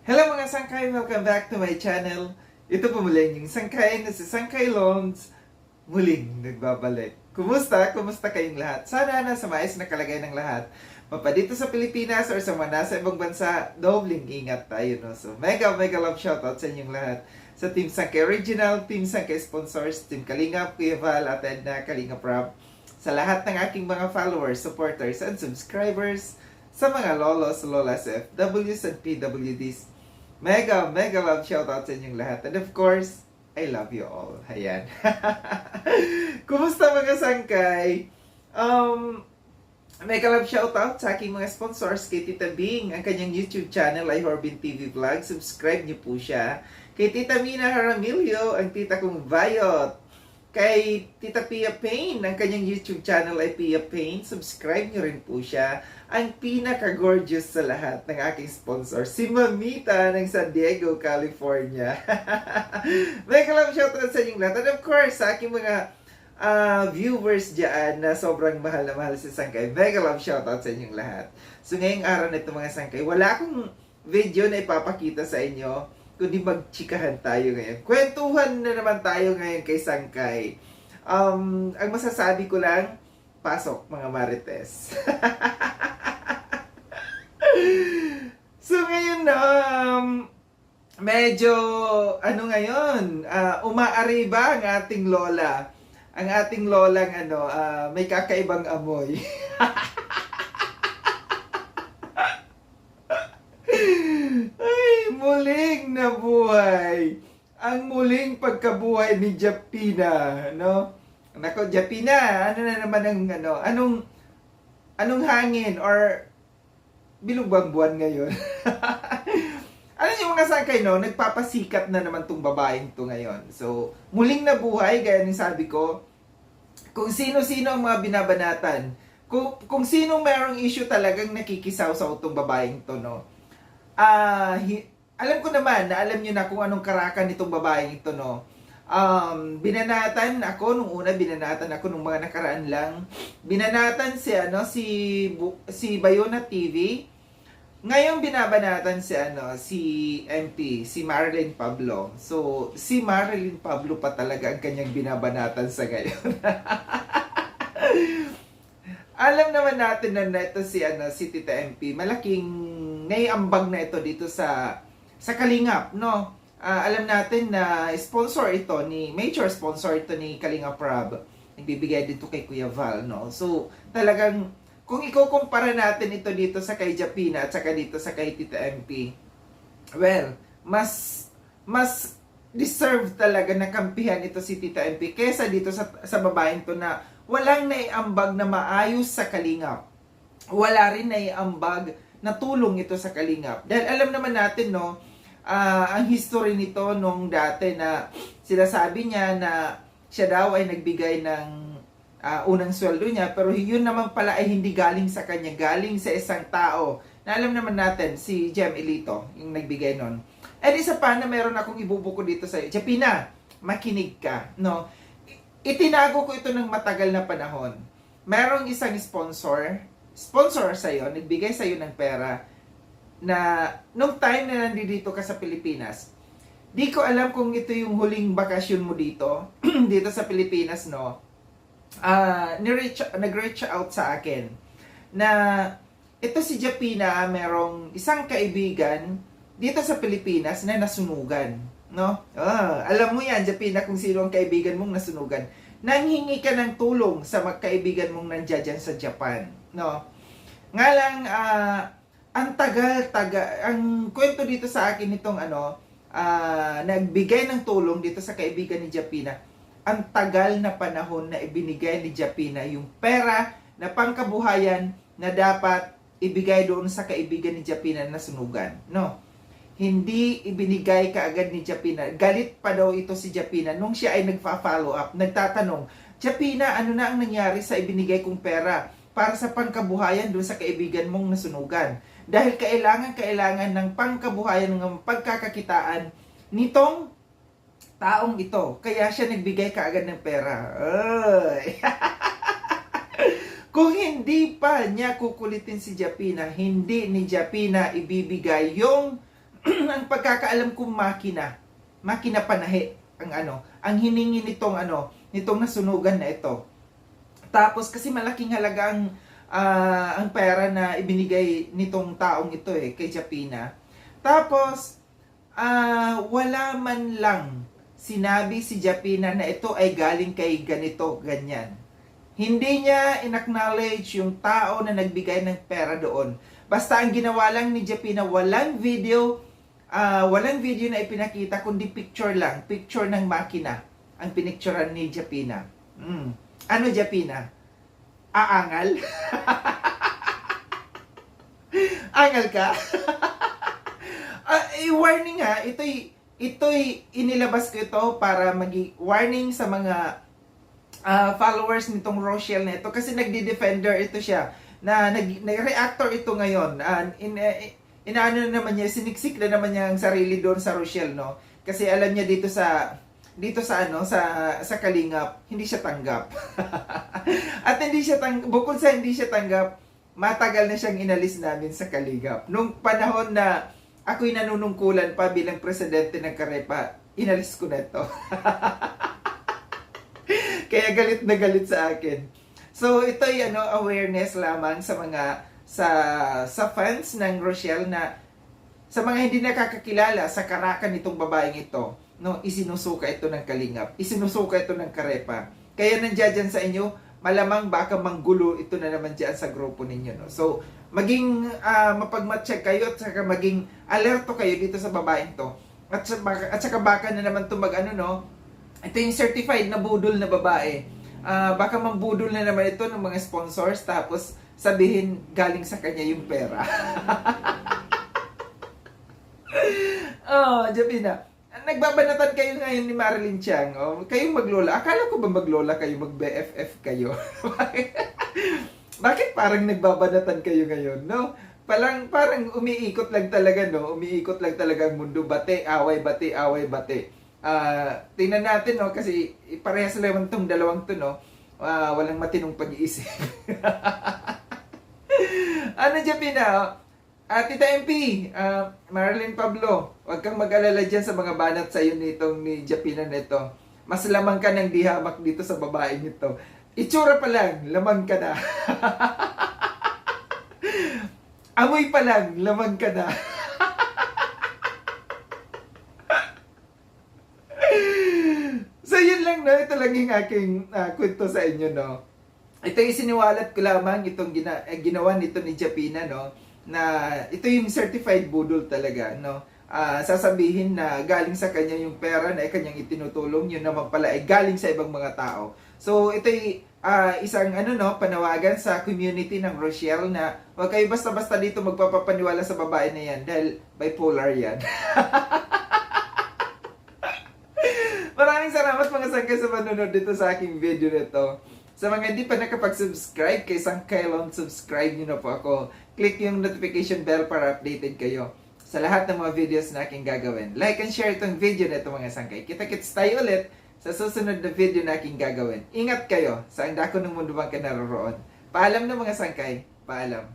Hello mga sangkay! Welcome back to my channel. Ito po muli yung sangkay na si Sangkay Loans muling nagbabalik. Kumusta? Kumusta kayong lahat? Sana nasa maayos na kalagay ng lahat. Mapadito sa Pilipinas or sa mga nasa ibang bansa, dobling ingat tayo. No? So mega love shoutout sa inyong lahat. Sa Team Sangkay Original, Team Sangkay Sponsors, Team Kalingap, Kuya Val, at Edna, Kalingap Rob. Sa lahat ng aking mga followers, supporters, and subscribers. Sa mga lolos, lolas, FWs, and PWDs. Mega love shoutout sa inyong lahat. And of course, I love you all. Ayan. Kumusta mga sangkay? Mega love shoutout sa aking mga sponsors. Kay Tita Bing, ang kanyang YouTube channel ay Horbin TV Vlog. Subscribe niyo po siya. Kay Tita Mina Jaramillo, ang tita kong Vayot. Kay Tita Pia Payne, ang kanyang YouTube channel ay Pia Payne. Subscribe niyo rin po siya. Ang pinaka-gorgeous sa lahat ng aking sponsor, si Mamita ng San Diego, California. Mega love shoutout sa inyong lahat. And of course, sa aking mga viewers dyan na sobrang mahal na mahal si Sangkay. Mega love shoutout sa inyong lahat. So ngayong araw na ito mga Sangkay, wala akong video na ipapakita sa inyo, kundi magchikahan tayo ngayon. Kwentuhan na naman tayo ngayon kay Sangkay. Ang masasabi ko lang, pasok mga Marites. So ngayon medyo ngayon, umaariba ang ating lola. Ang ating lolang may kakaibang amoy. Ay, muling nabuhay. Ang muling pagkabuhay ni Japina, no? Nako, Japina, ano na naman ang anong hangin or bilugbang buwan ngayon. Alam niyo mga sangkay, no? Nagpapasikat na naman tong babaeng to ngayon. So, muling nabuhay, gaya ng sabi ko, kung sino-sino ang mga binabanatan, kung sino mayroong issue talagang nakikisaw-saw tong babaeng to, no? Alam ko naman na alam niyo na kung anong karakan nitong babaeng ito, no? Binanatan ako nung mga nakaraan lang. Binanatan si Bayona TV. Ngayon binabanatan si MP, si Marilyn Pablo. So, si Marilyn Pablo pa talaga ang kanyang binabanatan sa ngayon. Alam naman natin na ito si Tita MP, malaking naiambag na ito dito sa Kalingap, no? Alam natin na major sponsor ito ni Kalingap Rob. Nagbibigay dito kay Kuya Val, no? So, talagang, kung ikukumpara natin ito dito sa kay Japina at saka dito sa kay Tita MP, well, mas deserve talaga na kampihan ito si Tita MP kesa dito sa babaeng to na walang naiambag na maayos sa Kalingap. Wala rin naiambag na tulong ito sa Kalingap. Dahil alam naman natin, no, ang history nito nung dati na sinasabi niya na siya daw ay nagbigay ng unang sweldo niya, pero yun naman pala ay hindi galing sa kanya, galing sa isang tao na alam naman natin, si Jem Elito, yung nagbigay nun. And isa pa na meron akong ibubuko dito sa iyo. Japina, makinig ka, no? Itinago ko ito ng matagal na panahon. Merong isang sponsor sa iyo, nagbigay sa iyo ng pera na nung time na nandito ka sa Pilipinas. Di ko alam kung ito yung huling bakasyon mo dito dito sa Pilipinas, no? Nag-reach out sa akin na ito si Japina, merong isang kaibigan dito sa Pilipinas na nasunugan, no? Alam mo yan, Japina, kung sino ang kaibigan mong nasunugan. Nanghingi ka ng tulong sa magkaibigan mong nandiyan sa Japan, no? Nga lang, ang ang kwento dito sa akin itong nagbigay ng tulong dito sa kaibigan ni Japina, ang tagal na panahon na ibinigay ni Japina yung pera na pangkabuhayan na dapat ibigay doon sa kaibigan ni Japina na sunugan, no? Hindi ibinigay kaagad ni Japina. Galit pa daw ito si Japina nung siya ay nagfa-follow up, nagtatanong, Japina, ano na ang nangyari sa ibinigay kong pera para sa pangkabuhayan doon sa kaibigan mong nasunugan? Dahil kailangan ng pangkabuhayan ng pagkakakitaan nitong taong ito. Kaya siya nagbigay kaagad ng pera. Kung hindi pa niya kukulitin si Japina, hindi ni Japina ibibigay yung ang pagkakaalam kong makina panahi ang ang hiningi nitong nasunugan na ito. Tapos kasi malaking halaga ang pera na ibinigay nitong taong ito kay Japina. Tapos wala man lang sinabi si Japina na ito ay galing kay ganito, ganyan. Hindi niya in-acknowledge yung tao na nagbigay ng pera doon. Basta ang ginawa lang ni Japina, walang video na ipinakita, kundi picture lang. Picture ng makina ang pinicturean ni Japina. Ano, Japina? Aangal? Angal ka? Warning ha, ito'y inilabas ko ito para warning sa mga followers nitong Rochelle na ito, kasi nagdi-defender ito siya, na nag-reactor ito ngayon. Inaano na naman niya, siniksik na naman niya ang sarili doon sa Rochelle, no? Kasi alam niya dito sa Kalingap, hindi siya tanggap. At bukod sa hindi siya tanggap, matagal na siyang inalis namin sa Kalingap. Nung panahon na ako'y nanunungkulan pa bilang presidente ng Karepa, inalis ko na ito. Kaya galit na galit sa akin. So ito ay awareness lamang sa mga sa fans ng Rochelle, na sa mga hindi nakakakilala sa karakan nitong babaeng ito, no, isinusuka ito ng Kalingap, isinusuka ito ng Karepa. Kaya nandiyan sa inyo, malamang baka manggulo ito na naman diyan sa grupo ninyo, no. So maging mapagmatsyag kayo, at saka maging alerto kayo dito sa babaeng to. At saka baka na naman ito ito yung certified na budol na babae. Baka mambudol na naman ito ng mga sponsors, tapos sabihin galing sa kanya yung pera. Japina, nagbabanatan kayo ngayon ni Marilyn Chiang. Kayong maglola. Akala ko ba maglola kayo, mag-BFF kayo? Bakit parang nagbabanatan kayo ngayon, no? Parang umiikot lang talaga, no? Umiikot lang talaga ang mundo. Bate, away, bate, away, bate. Tingnan natin, no? Kasi parehas lang itong dalawang to, no? Walang matinong pag-iisip. Japina? Tita MP, Marilyn Pablo, huwag kang mag-alala dyan sa mga banat sa'yo ni Japina nito. Mas lamang ka ng dihamak dito sa babaeng ito. Itsura pa lang, lamang ka na. Amoy pa lang, lamang ka na. So yun lang, no? Ito lang yung aking kwento sa inyo, no? Ito yung siniwalat ko lamang, itong ginawa nito ni Japina, no? Na ito yung certified budol talaga, no? Sasabihin na galing sa kanya yung pera na kanyang itinutulong, yun naman pala ay galing sa ibang mga tao. So ito yung isang panawagan sa community ng Rochelle na huwag kayo basta-basta dito magpapapaniwala sa babae na yan dahil bipolar yan. Maraming salamat mga sangkay sa panonood dito sa aking video nito. Sa mga hindi pa nakapag-subscribe kay Sangkailon, subscribe nyo na po ako. Click yung notification bell para updated kayo sa lahat ng mga videos na aking gagawin. Like and share itong video na ito mga sangkay. Kita-kits tayo ulit sa susunod na video na aking gagawin. Ingat kayo sa ang dako ng mundo bang ka naroroon. Paalam na mga sangkay. Paalam.